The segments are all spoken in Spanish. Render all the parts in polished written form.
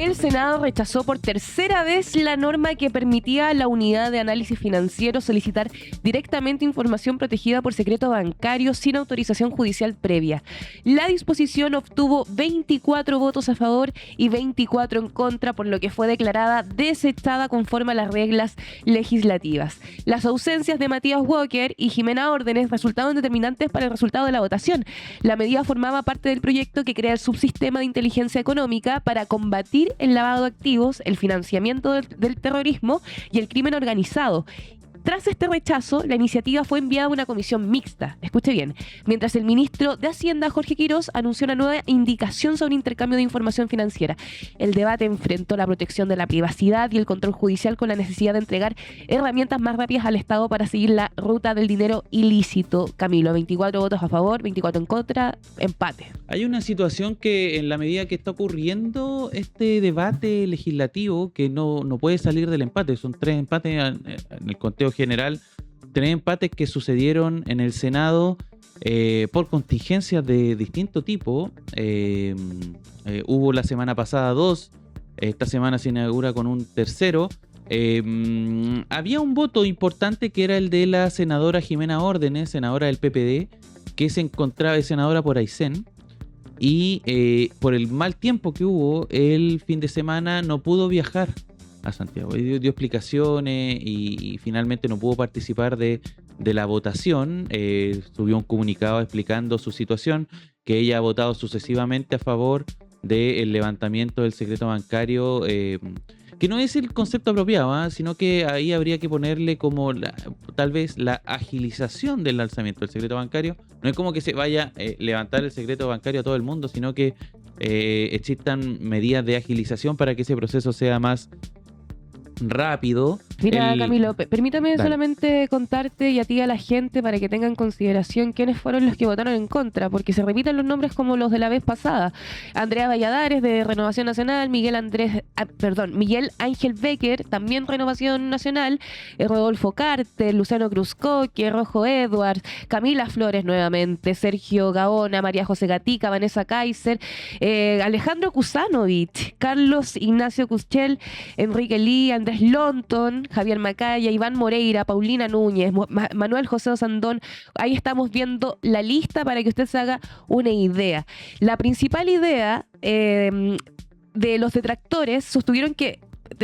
El Senado rechazó por tercera vez la norma que permitía a la unidad de análisis financiero solicitar directamente información protegida por secreto bancario sin autorización judicial previa. La disposición obtuvo 24 votos a favor y 24 en contra, por lo que fue declarada desechada conforme a las reglas legislativas. Las ausencias de Matías Walker y Jimena Órdenes resultaron determinantes para el resultado de la votación. La medida formaba parte del proyecto que crea el subsistema de inteligencia económica para combatir el lavado de activos, el financiamiento del terrorismo y el crimen organizado. Tras este rechazo, la iniciativa fue enviada a una comisión mixta, escuche bien, mientras el ministro de Hacienda, Jorge Quirós, anunció una nueva indicación sobre intercambio de información financiera. El debate enfrentó la protección de la privacidad y el control judicial con la necesidad de entregar herramientas más rápidas al Estado para seguir la ruta del dinero ilícito. Camilo, 24 votos a favor, 24 en contra, empate. Hay una situación que en la medida que está ocurriendo este debate legislativo que no puede salir del empate, son 3 empates en el conteo general, 3 empates que sucedieron en el Senado por contingencias de distinto tipo. Hubo la semana pasada 2, esta semana se inaugura con un tercero. Había un voto importante que era el de la senadora Jimena Órdenes, senadora del PPD, que se encontraba de senadora por Aysén. Y por el mal tiempo que hubo, el fin de semana no pudo viajar a Santiago. Dio explicaciones y finalmente no pudo participar de la votación. Subió un comunicado explicando su situación, que ella ha votado sucesivamente a favor del levantamiento del secreto bancario, que no es el concepto apropiado, sino que ahí habría que ponerle como tal vez la agilización del alzamiento del secreto bancario. No es como que se vaya a levantar el secreto bancario a todo el mundo, sino que existan medidas de agilización para que ese proceso sea más rápido. Mira, Camilo, permítame Dale. solamente contarte y a ti y a la gente para que tengan en consideración quiénes fueron los que votaron en contra, porque se repiten los nombres como los de la vez pasada. Andrea Valladares, de Renovación Nacional, Miguel Ángel Becker, también Renovación Nacional, Rodolfo Carter, Luciano Cruzcoque, Rojo Edwards, Camila Flores nuevamente, Sergio Gaona, María José Gatica, Vanessa Kaiser, Alejandro Kusanovich, Carlos Ignacio Cuschel, Enrique Lee, Andrés Lonton, Javier Macaya, Iván Moreira, Paulina Núñez, Manuel José Osandón. Ahí estamos viendo la lista para que usted se haga una idea. La principal idea de los detractores sostuvieron que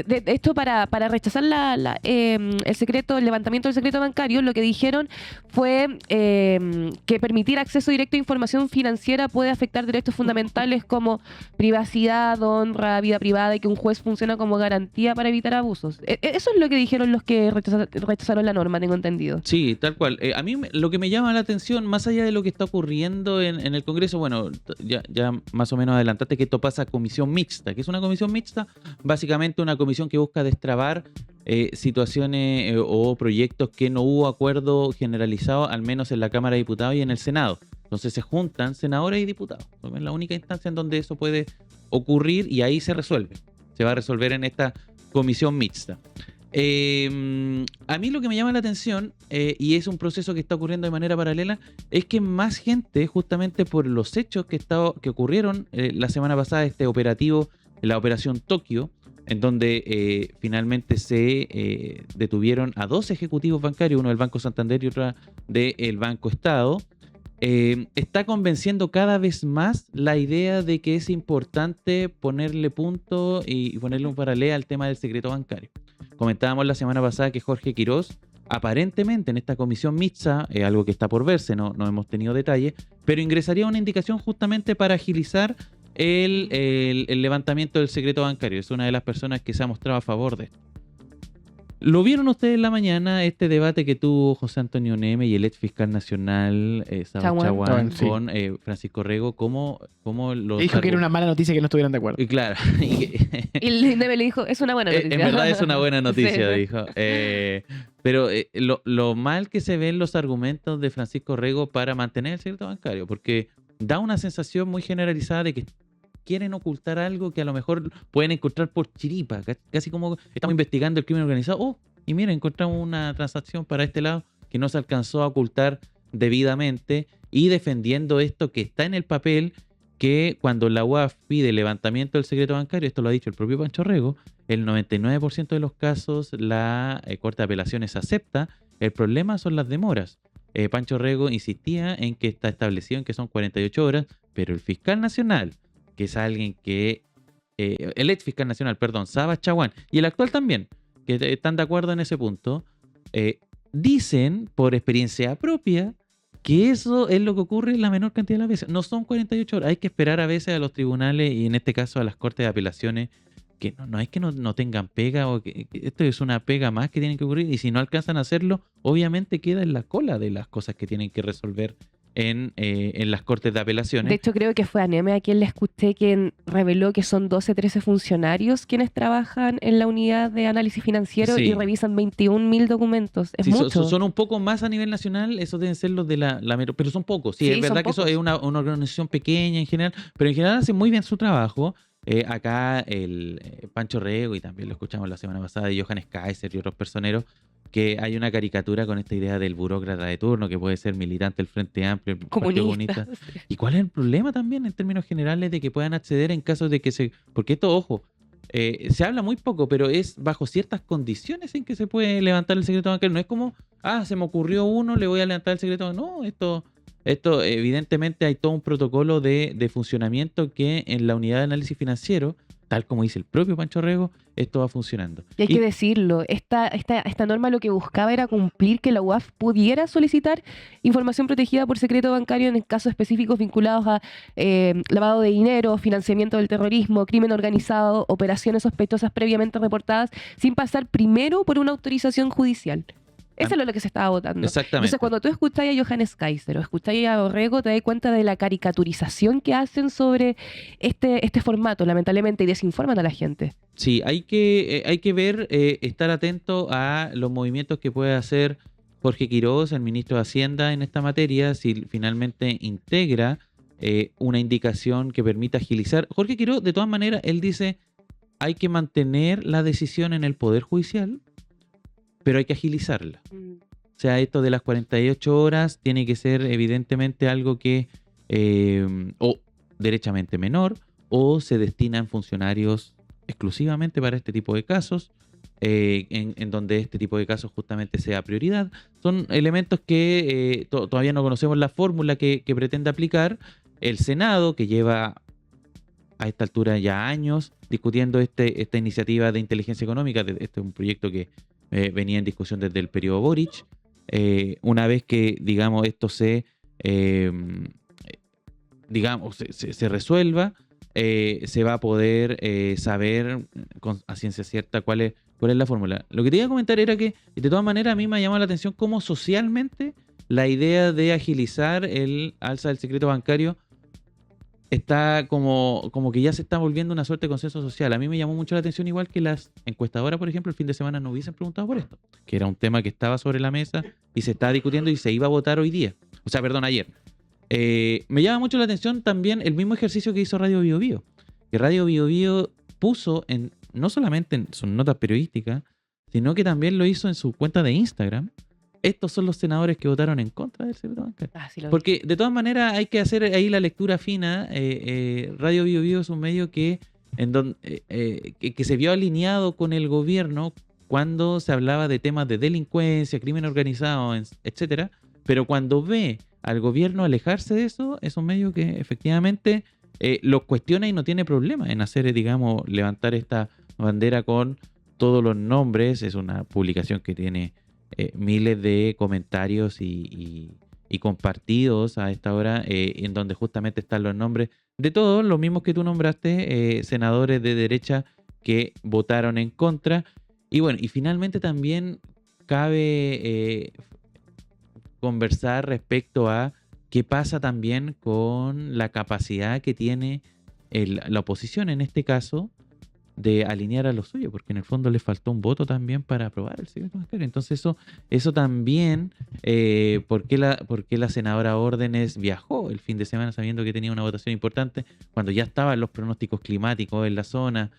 de esto para rechazar el levantamiento del secreto bancario, lo que dijeron fue que permitir acceso directo a información financiera puede afectar derechos fundamentales como privacidad, honra, vida privada, y que un juez funciona como garantía para evitar abusos. Eso es lo que dijeron los que rechazaron la norma, tengo entendido. Sí, tal cual. A mí lo que me llama la atención, más allá de lo que está ocurriendo en el Congreso, bueno, ya más o menos adelantaste que esto pasa a comisión mixta. ¿Qué es una comisión mixta? Básicamente una comisión que busca destrabar situaciones o proyectos que no hubo acuerdo generalizado, al menos en la Cámara de Diputados y en el Senado. Entonces se juntan senadores y diputados. Es la única instancia en donde eso puede ocurrir y ahí se resuelve. Se va a resolver en esta comisión mixta. A mí lo que me llama la atención, y es un proceso que está ocurriendo de manera paralela, es que más gente, justamente por los hechos que ocurrieron la semana pasada, este operativo, la Operación Tokio, en donde finalmente se detuvieron a 2 ejecutivos bancarios, uno del Banco Santander y otro del Banco Estado, está convenciendo cada vez más la idea de que es importante ponerle punto y ponerle un paralelo al tema del secreto bancario. Comentábamos la semana pasada que Jorge Quirós, aparentemente en esta comisión mixta, algo que está por verse, no hemos tenido detalles, pero ingresaría una indicación justamente para agilizar el levantamiento del secreto bancario. Es una de las personas que se ha mostrado a favor de esto. ¿Lo vieron ustedes en la mañana, este debate que tuvo José Antonio Neme y el ex fiscal nacional Chaguán sí, con Francisco Rego? ¿Cómo los dijo que era una mala noticia que no estuvieran de acuerdo. Y claro. Y Neme le dijo, es una buena noticia. En verdad es una buena noticia, Sí. dijo. Pero lo mal que se ven los argumentos de Francisco Rego para mantener el secreto bancario, porque da una sensación muy generalizada de que quieren ocultar algo que a lo mejor pueden encontrar por chiripa, casi como estamos investigando el crimen organizado. Y mira, encontramos una transacción para este lado que no se alcanzó a ocultar debidamente, y defendiendo esto que está en el papel que cuando la UAF pide levantamiento del secreto bancario, esto lo ha dicho el propio Pancho Rego, el 99% de los casos la Corte de Apelaciones acepta. El problema son las demoras. Pancho Rego insistía en que está establecido en que son 48 horas, pero el fiscal nacional, que es alguien que... el ex fiscal nacional, perdón, Saba Chaguán, y el actual también, que están de acuerdo en ese punto, dicen por experiencia propia que eso es lo que ocurre en la menor cantidad de las veces. No son 48 horas, hay que esperar a veces a los tribunales y en este caso a las cortes de apelaciones, que no es que no tengan pega o que esto es una pega más que tienen que ocurrir, y si no alcanzan a hacerlo, obviamente queda en la cola de las cosas que tienen que resolver en las cortes de apelaciones. De hecho, creo que fue a Neme a quien le escuché quien reveló que son 12, 13 funcionarios quienes trabajan en la unidad de análisis financiero Sí. y revisan 21.000 documentos. Es Sí, mucho. son un poco más a nivel nacional, esos deben ser los de pero son pocos. Sí, Sí, es verdad son que eso pocos. es una organización pequeña en general, pero en general hacen muy bien su trabajo. Acá el Pancho Rego, y también lo escuchamos la semana pasada, de Johannes Kaiser y otros personeros, que hay una caricatura con esta idea del burócrata de turno, que puede ser militante del Frente Amplio, el Partido Comunistas. Comunista. ¿Y cuál es el problema también en términos generales de que puedan acceder en caso de que se... Porque esto, ojo, se habla muy poco, pero es bajo ciertas condiciones en que se puede levantar el secreto bancario. No es como, se me ocurrió uno, le voy a levantar el secreto bancario. No, esto evidentemente hay todo un protocolo de funcionamiento que en la unidad de análisis financiero, tal como dice el propio Pancho Rego, esto va funcionando. Y hay que decirlo, esta norma lo que buscaba era cumplir que la UAF pudiera solicitar información protegida por secreto bancario en casos específicos vinculados a lavado de dinero, financiamiento del terrorismo, crimen organizado, operaciones sospechosas previamente reportadas, sin pasar primero por una autorización judicial. Eso es lo que se estaba votando. Exactamente. Entonces, cuando tú escuchás a Johannes Kaiser o escuchás a Orrego, te das cuenta de la caricaturización que hacen sobre este formato, lamentablemente, y desinforman a la gente. Sí, hay que ver, estar atento a los movimientos que puede hacer Jorge Quiroz, el ministro de Hacienda, en esta materia, si finalmente integra una indicación que permita agilizar. Jorge Quiroz, de todas maneras, él dice, hay que mantener la decisión en el Poder Judicial, pero hay que agilizarla. O sea, esto de las 48 horas tiene que ser evidentemente algo que o derechamente menor, o se destina en funcionarios exclusivamente para este tipo de casos, en donde este tipo de casos justamente sea prioridad. Son elementos que todavía no conocemos la fórmula que pretende aplicar el Senado, que lleva a esta altura ya años discutiendo esta iniciativa de inteligencia económica. Este es un proyecto que venía en discusión desde el periodo Boric. Una vez que, digamos, esto se resuelva, se va a poder saber a ciencia cierta cuál es la fórmula. Lo que te iba a comentar era que, de todas maneras, a mí me ha llamado la atención cómo socialmente la idea de agilizar el alza del secreto bancario está como que ya se está volviendo una suerte de consenso social. A mí me llamó mucho la atención, igual que las encuestadoras, por ejemplo, el fin de semana no hubiesen preguntado por esto, que era un tema que estaba sobre la mesa y se estaba discutiendo y se iba a votar hoy día. O sea, perdón, ayer. Me llama mucho la atención también el mismo ejercicio que hizo Radio Bio Bio, que Radio Bio Bio puso no solamente en sus notas periodísticas, sino que también lo hizo en su cuenta de Instagram. Estos son los senadores que votaron en contra del secreto bancario. Sí, porque de todas maneras hay que hacer ahí la lectura fina. Radio Bio Bio es un medio que se vio alineado con el gobierno cuando se hablaba de temas de delincuencia, crimen organizado, etcétera. Pero cuando ve al gobierno alejarse de eso, es un medio que efectivamente los cuestiona y no tiene problema en hacer, digamos, levantar esta bandera con todos los nombres. Es una publicación que tiene miles de comentarios y compartidos a esta hora, en donde justamente están los nombres de todos los mismos que tú nombraste, senadores de derecha que votaron en contra. Y bueno, y finalmente también cabe conversar respecto a qué pasa también con la capacidad que tiene la oposición en este caso de alinear a lo suyo, porque en el fondo le faltó un voto también para aprobar el secreto bancario. Entonces eso también, ¿por qué la senadora Órdenes viajó el fin de semana sabiendo que tenía una votación importante cuando ya estaban los pronósticos climáticos en la zona?